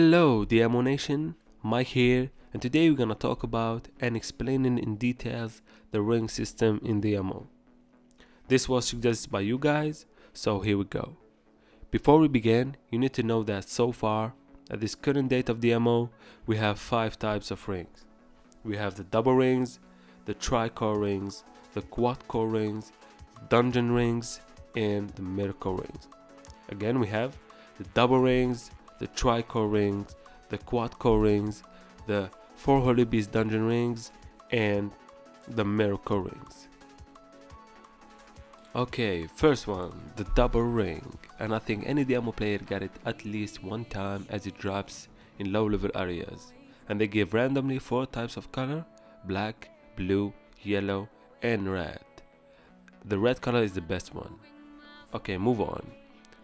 Hello Diamond Nation, Mike here, and today we're gonna talk about and explaining in details the ring system in Diamond. This was suggested by you guys, so here we go. Before we begin, you need to know that so far, at this current date of Diamond, we have 5 types of rings. We have the double rings, the tri-core rings, the quad-core rings, dungeon rings, and the miracle rings. Again, we have the double rings, the tri-core rings, the quad-core rings, the 4 Holy Beast dungeon rings, and the miracle rings. Okay, first one, the double ring, and I think any demo player got it at least one time as it drops in low level areas, and they give randomly 4 types of color: black, blue, yellow, and red. The red color is the best one. Okay, move on.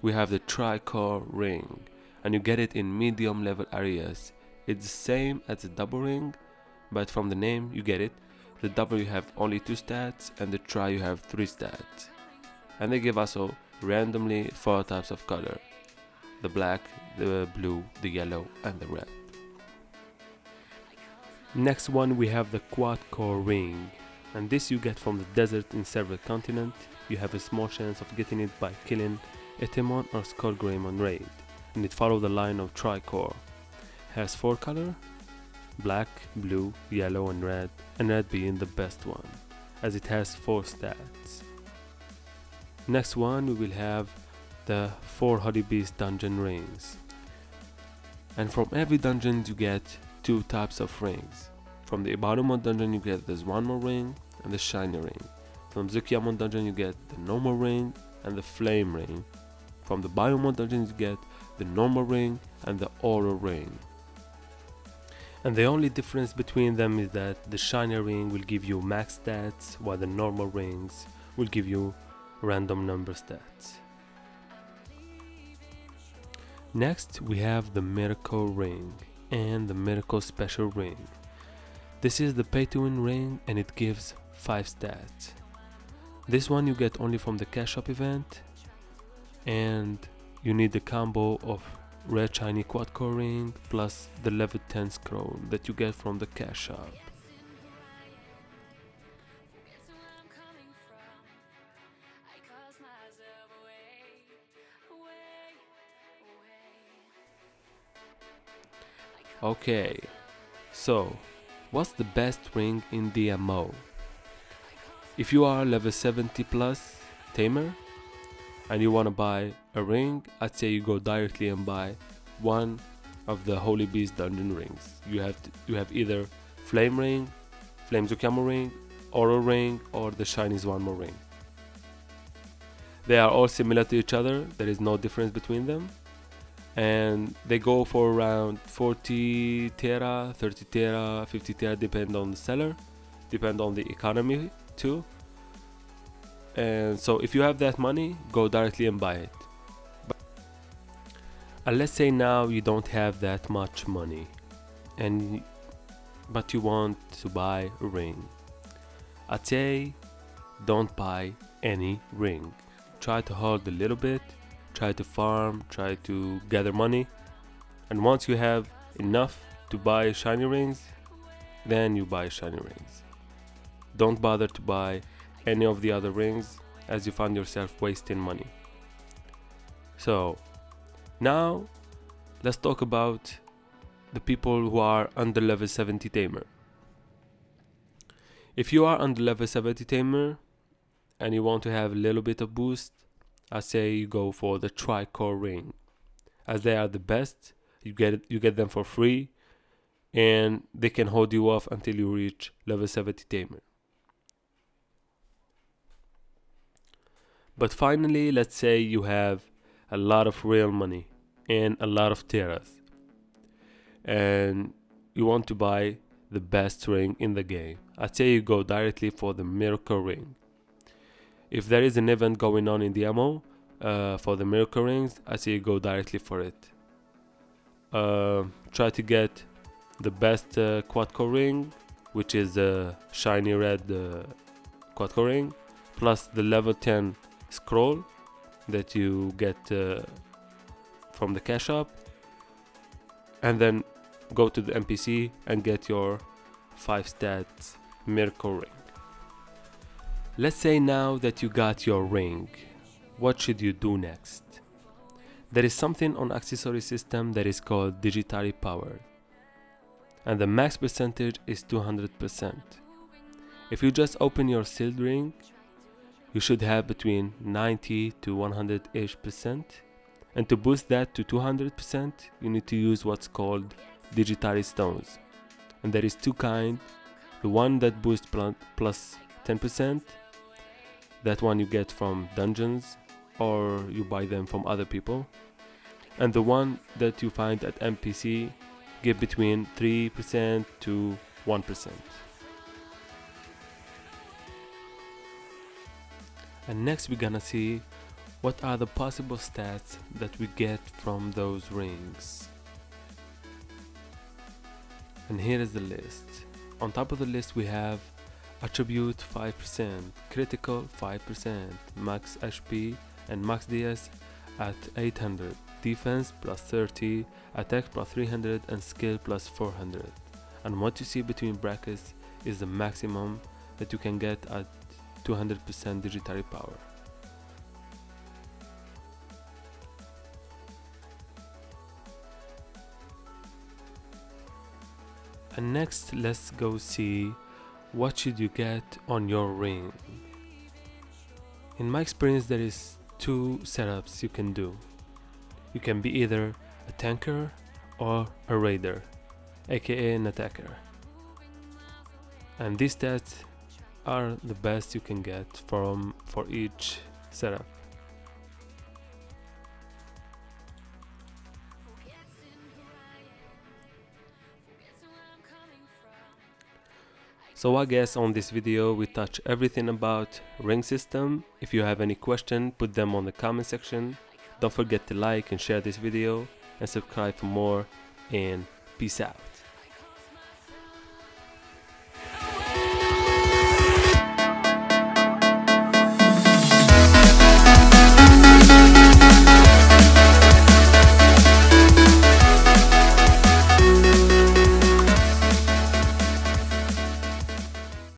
We have the tri-core ring, and you get it in medium level areas. It's the same as the double ring, but from the name you get it. The double you have only 2 stats, and the tri you have 3 stats. And they give also randomly 4 types of color: the black, the blue, the yellow, and the red. Next one, we have the quad core ring, and this you get from the desert in several continents. You have a small chance of getting it by killing Etemon or Skullgreymon raid, and it follows the line of tri-core. Has 4 color: black, blue, yellow, and red being the best one, as it has 4 stats. Next one, we will have the 4 Holy Beast dungeon rings, and from every dungeon you get 2 types of rings. From the Leviamon dungeon you get the Swanmore ring and the shiny ring. From Leviamon dungeon you get the normal ring and the flame ring. From the Biomon dungeon you get the normal ring and the aura ring. And the only difference between them is that the shiny ring will give you max stats, while the normal rings will give you random number stats. Next, we have the miracle ring and the miracle special ring. This is the pay to win ring, and it gives 5 stats. This one you get only from the cash shop event, and you need the combo of red shiny quad core ring plus the level 10 scroll that you get from the cash shop. Okay, so what's the best ring in DMO? If you are level 70 plus tamer and you want to buy a ring, I'd say you go directly and buy one of the Holy Beast dungeon rings. You have either flame ring, flame Leviamon ring, aura ring, or the shiny Swanmore ring. They are all similar to each other. There is no difference between them, and they go for around 40 tera, 30 tera, 50 tera, depend on the seller, depend on the economy too. And so if you have that money, go directly and buy it. And let's say now you don't have that much money, but you want to buy a ring. I'd say don't buy any ring. Try to hold a little bit, try to farm, try to gather money, and once you have enough to buy shiny rings, then you buy shiny rings. Don't bother to buy any of the other rings, as you find yourself wasting money. So now let's talk about the people who are under level 70 tamer. If you are under level 70 tamer and you want to have a little bit of boost, I say you go for the tri-core ring, as they are the best. You get them for free, and they can hold you off until you reach level 70 tamer. But finally, let's say you have a lot of real money and a lot of teras, and you want to buy the best ring in the game. I'd say you go directly for the miracle ring. If there is an event going on in the ammo for the miracle rings, I say you go directly for it. Try to get the best quad core ring, which is the shiny red quad core ring, plus the level 10 scroll that you get from the cash shop, and then go to the NPC and get your 5 stats miracle ring. Let's say now that you got your ring, what should you do next? There is something on accessory system that is called digitally powered, and the max percentage is 200%. If you just open your sealed ring, you should have between 90 to 100-ish%, and to boost that to 200%, you need to use what's called digitally stones. And there is 2 kinds. The one that boosts plus 10%, that one you get from dungeons or you buy them from other people. And the one that you find at NPC give between 3% to 1%. And next we're gonna see what are the possible stats that we get from those rings. And here is the list. On top of the list we have attribute 5%, critical 5%, max HP and max DS at 800, defense plus 30, attack plus 300 and skill plus 400. And what you see between brackets is the maximum that you can get at 200% digitally power. And next let's go see what should you get on your ring. In my experience there is 2 setups you can do. You can be either a tanker or a raider, aka an attacker. And these stats are the best you can get for each setup. So I guess on this video we touch everything about ring system. If you have any question, put them on the comment section. Don't forget to like and share this video and subscribe for more, and peace out.